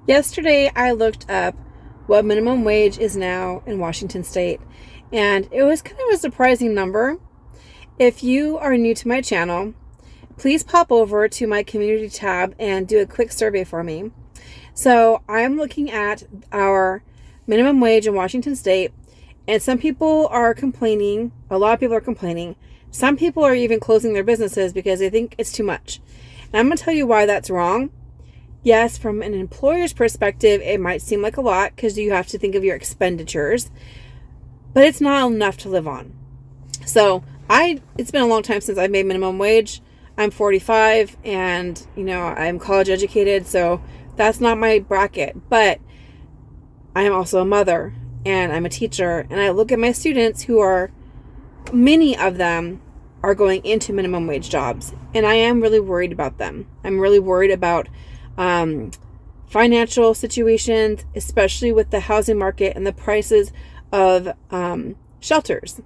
Yesterday, I looked up what minimum wage is now in Washington State, and it was kind of a surprising number. If you are new to my channel, please pop over to my community tab and do a quick survey for me. So I'm looking at our minimum wage in Washington State, and some people are complaining. A lot of people are complaining. Some people are even closing their businesses because they think it's too much. And I'm going to tell you why that's wrong. Yes, from an employer's perspective, it might seem like a lot because you have to think of your expenditures, but it's not enough to live on. So it's been a long time since I made minimum wage. I'm 45 and, I'm college educated, so that's not my bracket, but I am also a mother and I'm a teacher, and I look at my students many of them are going into minimum wage jobs, and I am really worried about them. I'm really worried about financial situations, especially with the housing market and the prices of shelters,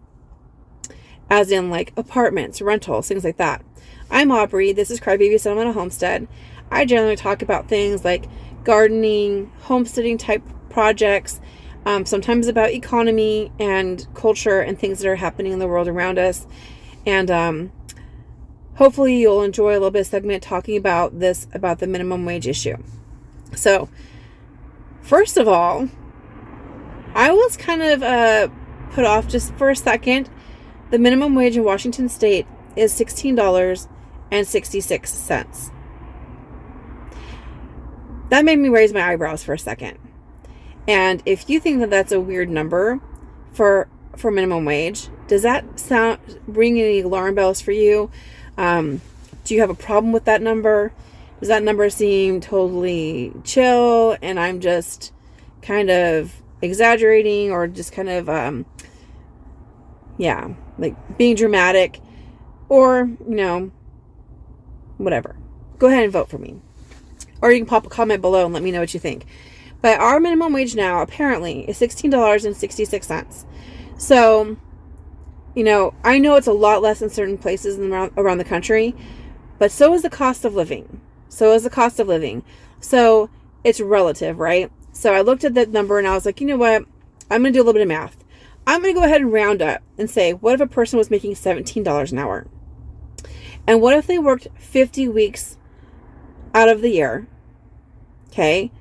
as in like apartments, rentals, things like that. I'm Aubrey. This is Crybaby Settlement Homestead. I generally talk about things like gardening, homesteading type projects, sometimes about economy and culture and things that are happening in the world around us. And hopefully you'll enjoy a little bit of segment talking about the minimum wage issue. So, first of all, I was kind of put off just for a second. The minimum wage in Washington State is $16.66. That made me raise my eyebrows for a second. And if you think that that's a weird number for minimum wage, does that ring any alarm bells for you? Do you have a problem with that number? Does that number seem totally chill and I'm just kind of exaggerating, or just kind of like being dramatic, or whatever? Go ahead and vote for me, or you can pop a comment below and let me know what you think. But our minimum wage now apparently is $16.66. So, I know it's a lot less in certain places around the country, but so is the cost of living. So it's relative, right? So I looked at that number and I was like, you know what? I'm going to do a little bit of math. I'm going to go ahead and round up and say, what if a person was making $17 an hour? And what if they worked 50 weeks out of the year? Okay.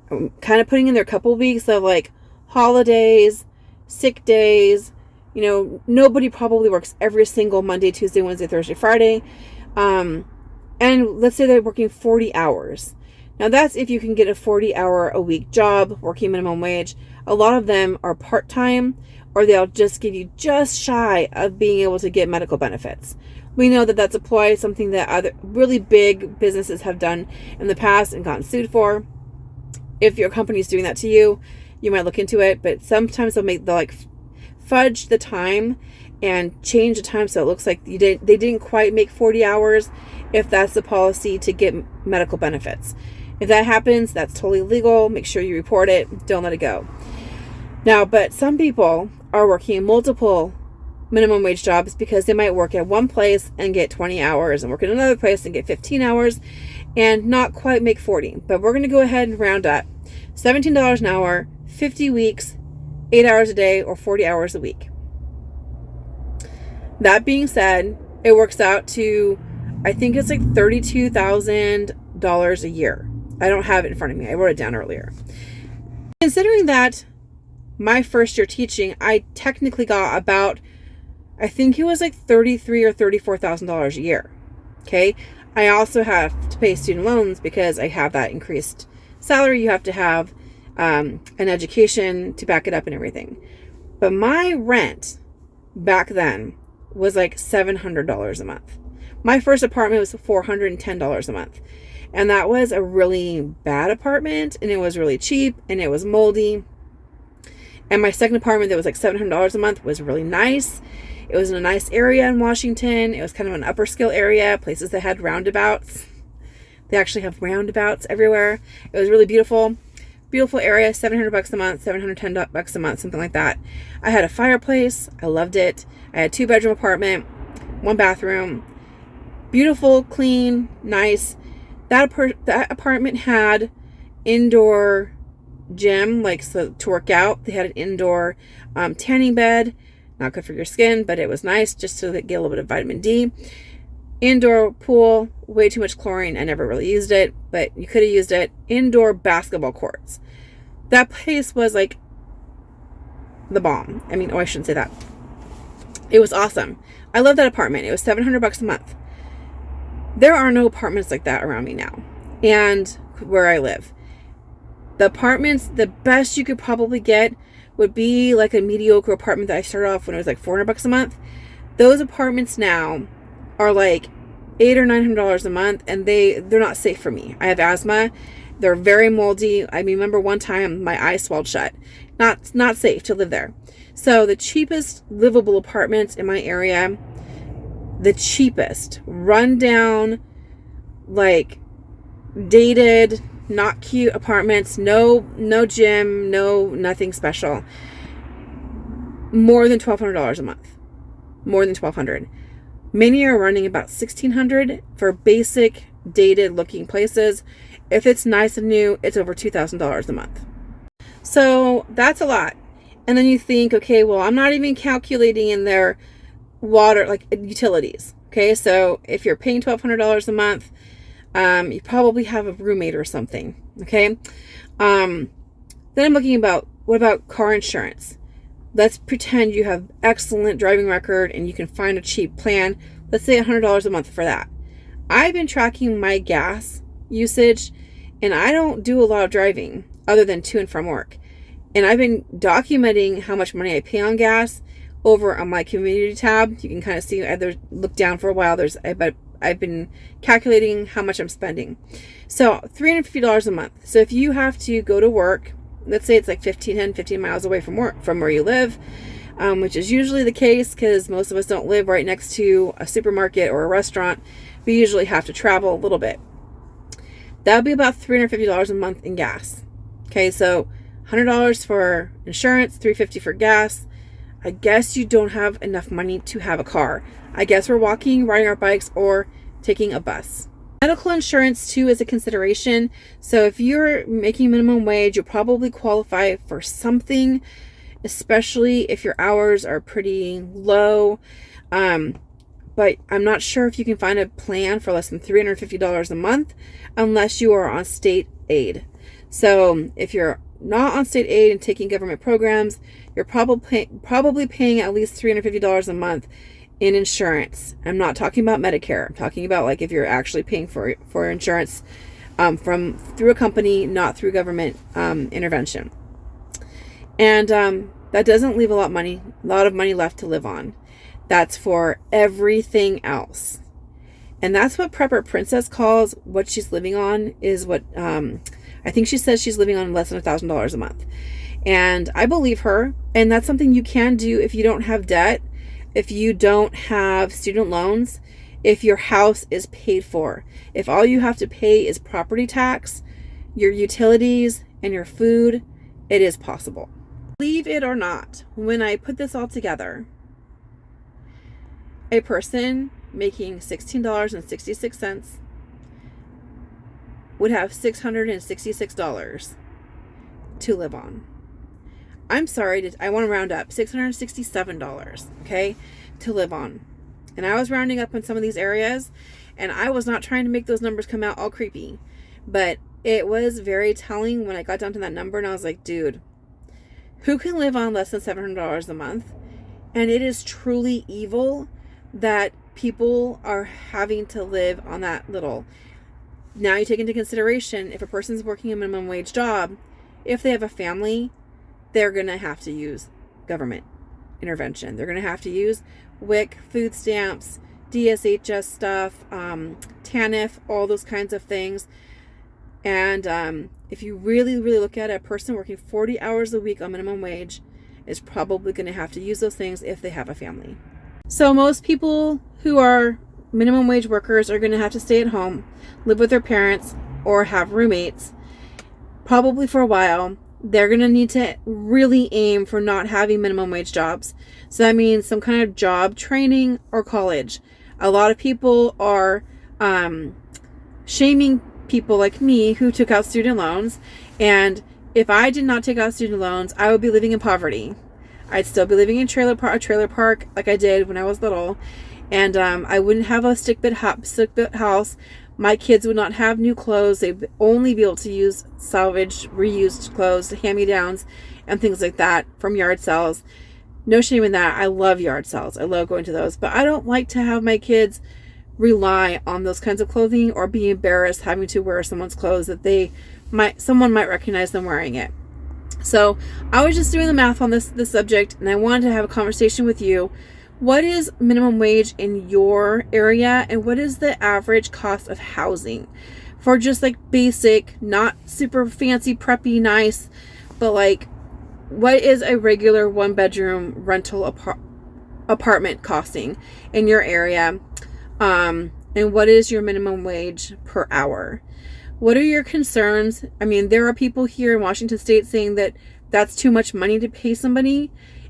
I'm kind of putting in there a couple of weeks of like holidays, sick days. Nobody probably works every single Monday, Tuesday, Wednesday, Thursday, Friday. And let's say they're working 40 hours. Now that's if you can get a 40-hour-a-week job working minimum wage. A lot of them are part-time, or they'll just give you just shy of being able to get medical benefits. We know that that's something that other really big businesses have done in the past and gotten sued for. If your company's doing that to you, you might look into it, but sometimes they'll fudge the time and change the time so it looks like they didn't quite make 40 hours if that's the policy to get medical benefits. If that happens, that's totally legal. Make sure you report it. Don't let it go. Now, but some people are working multiple minimum wage jobs because they might work at one place and get 20 hours and work at another place and get 15 hours and not quite make 40. But we're going to go ahead and round up. $17 an hour, 50 weeks, 8 hours a day, or 40 hours a week. That being said, it works out to, I think it's like $32,000 a year. I don't have it in front of me. I wrote it down earlier. Considering that my first year teaching, I technically got about, I think it was like $33,000 or $34,000 a year. Okay. I also have to pay student loans because I have that increased salary. You have to have an education to back it up and everything. But my rent back then was like $700 a month. My first apartment was $410 a month. And that was a really bad apartment, and it was really cheap, and it was moldy. And my second apartment that was like $700 a month was really nice. It was in a nice area in Washington. It was kind of an upper scale area, places that had roundabouts. They actually have roundabouts everywhere. It was really beautiful. Beautiful area, $700 a month, $710 a month, something like that. I had a fireplace. I loved it. I had a 2-bedroom apartment, 1 bathroom. Beautiful, clean, nice. That apartment had indoor gym, like so to work out. They had an indoor tanning bed. Not good for your skin, but it was nice just to get a little bit of vitamin D. Indoor pool, way too much chlorine. I never really used it, but you could have used it. Indoor basketball courts. That place was like the bomb. I mean, I shouldn't say that. It was awesome. I love that apartment. It was $700 a month. There are no apartments like that around me now, and where I live. The apartments, the best you could probably get would be like a mediocre apartment that I started off when it was like $400 a month. Those apartments now are like $800 or $900 a month, and they're not safe for me. I have asthma. They're very moldy. I remember one time my eyes swelled shut. Not safe to live there. So the cheapest livable apartments in my area, the cheapest, run down, like dated, not cute apartments, no gym, nothing special. More than $1,200 a month. More than $1,200. Many are running about $1,600 for basic dated looking places. If it's nice and new, it's over $2,000 a month. So that's a lot. And then you think, okay, well, I'm not even calculating in their water, like utilities. Okay, so if you're paying $1,200 a month, you probably have a roommate or something. Okay. Then I'm looking about, what about car insurance? Let's pretend you have excellent driving record and you can find a cheap plan. Let's say $100 a month for that. I've been tracking my gas usage, and I don't do a lot of driving other than to and from work. And I've been documenting how much money I pay on gas over on my community tab. You can kind of see, either look down for a while. I've been calculating how much I'm spending. So $350 a month. So if you have to go to work, let's say it's like 15 miles away from where you live, which is usually the case because most of us don't live right next to a supermarket or a restaurant. We usually have to travel a little bit. That would be about $350 a month in gas. Okay, so $100 for insurance, $350 for gas. I guess you don't have enough money to have a car. I guess we're walking, riding our bikes, or taking a bus. Medical insurance too is a consideration. So if you're making minimum wage, you'll probably qualify for something, especially if your hours are pretty low. But I'm not sure if you can find a plan for less than $350 a month unless you are on state aid. So if you're not on state aid and taking government programs, you're probably paying at least $350 a month in insurance. I'm not talking about Medicare. I'm talking about like if you're actually paying for insurance through a company, not through government intervention. And that doesn't leave a lot of money left to live on. That's for everything else. And that's what Prepper Princess calls what she's living on, is what I think she says she's living on less than $1,000 a month. And I believe her. And that's something you can do if you don't have debt, if you don't have student loans, if your house is paid for. If all you have to pay is property tax, your utilities, and your food, it is possible. Believe it or not, when I put this all together, a person making $16.66 would have $666 to live on. I'm sorry, I want to round up, $667, okay, to live on. And I was rounding up in some of these areas, and I was not trying to make those numbers come out all creepy, but it was very telling when I got down to that number, and I was like, dude, who can live on less than $700 a month? And it is truly evil that people are having to live on that little. Now you take into consideration, if a person's working a minimum wage job, if they have a family, they're going to have to use government intervention. They're going to have to use WIC, food stamps, DSHS stuff, TANF, all those kinds of things. And if you really, really look at it, a person working 40 hours a week on minimum wage is probably going to have to use those things if they have a family. So most people who are minimum wage workers are going to have to stay at home, live with their parents, or have roommates, probably for a while. They're going to need to really aim for not having minimum wage jobs. So that means some kind of job training or college. A lot of people are shaming people like me who took out student loans. And if I did not take out student loans, I would be living in poverty. I'd still be living in a trailer park like I did when I was little. And I wouldn't have a stick-built house. My kids would not have new clothes. They'd only be able to use salvaged, reused clothes, hand-me-downs, and things like that from yard sales. No shame in that. I love yard sales. I love going to those. But I don't like to have my kids rely on those kinds of clothing or be embarrassed having to wear someone's clothes that someone might recognize them wearing it. So I was just doing the math on this subject, and I wanted to have a conversation with you. What is minimum wage in your area, and what is the average cost of housing for just like basic, not super fancy, preppy, nice, but like what is a regular 1-bedroom rental apartment costing in your area? And what is your minimum wage per hour? What are your concerns? I mean, there are people here in Washington State saying that that's too much money to pay somebody.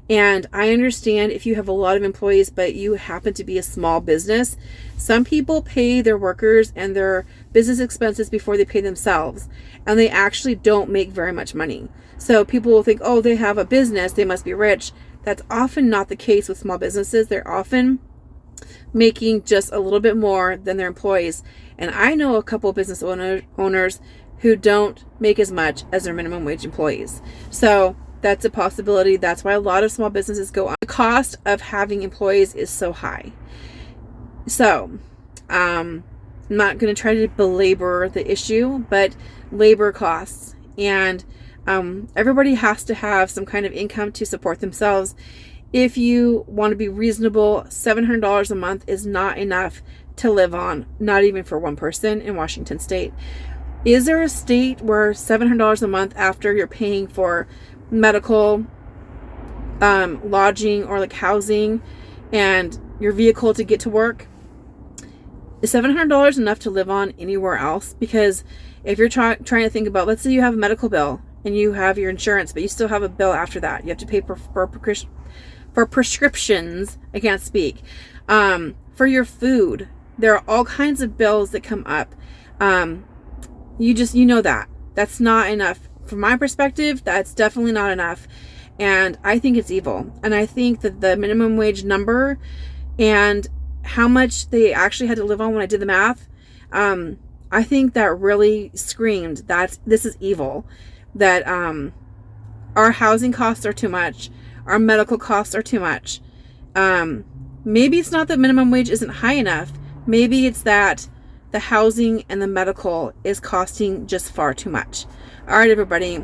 And I understand if you have a lot of employees, but you happen to be a small business. Some people pay their workers and their business expenses before they pay themselves. And they actually don't make very much money. So people will think, oh, they have a business, they must be rich. That's often not the case with small businesses. They're often making just a little bit more than their employees. And I know a couple of business owners who don't make as much as their minimum wage employees. So that's a possibility. That's why a lot of small businesses go on. The cost of having employees is so high. So I'm not going to try to belabor the issue, but labor costs, and everybody has to have some kind of income to support themselves. If you want to be reasonable, $700 a month is not enough to live on, not even for one person in Washington State. Is there a state where $700 a month after you're paying for medical, lodging, or like housing and your vehicle to get to work, is $700 enough to live on anywhere else? Because if you're trying to think about, let's say you have a medical bill and you have your insurance, but you still have a bill after that. You have to pay for prescriptions. I can't speak. For your food, there are all kinds of bills that come up. You know that. That's not enough. From my perspective, that's definitely not enough. And I think it's evil. And I think that the minimum wage number and how much they actually had to live on when I did the math, I think that really screamed that this is evil. That our housing costs are too much. Our medical costs are too much. Maybe it's not that minimum wage isn't high enough. Maybe it's that the housing and the medical is costing just far too much. All right, everybody.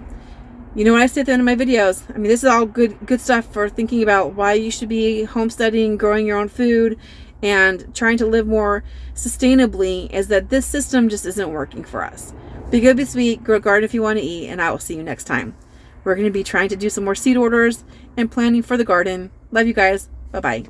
You know what I say at the end of my videos? I mean, this is all good stuff for thinking about why you should be homesteading, growing your own food, and trying to live more sustainably, is that this system just isn't working for us. Be good, be sweet, grow a garden if you want to eat, and I will see you next time. We're going to be trying to do some more seed orders and planning for the garden. Love you guys. Bye-bye.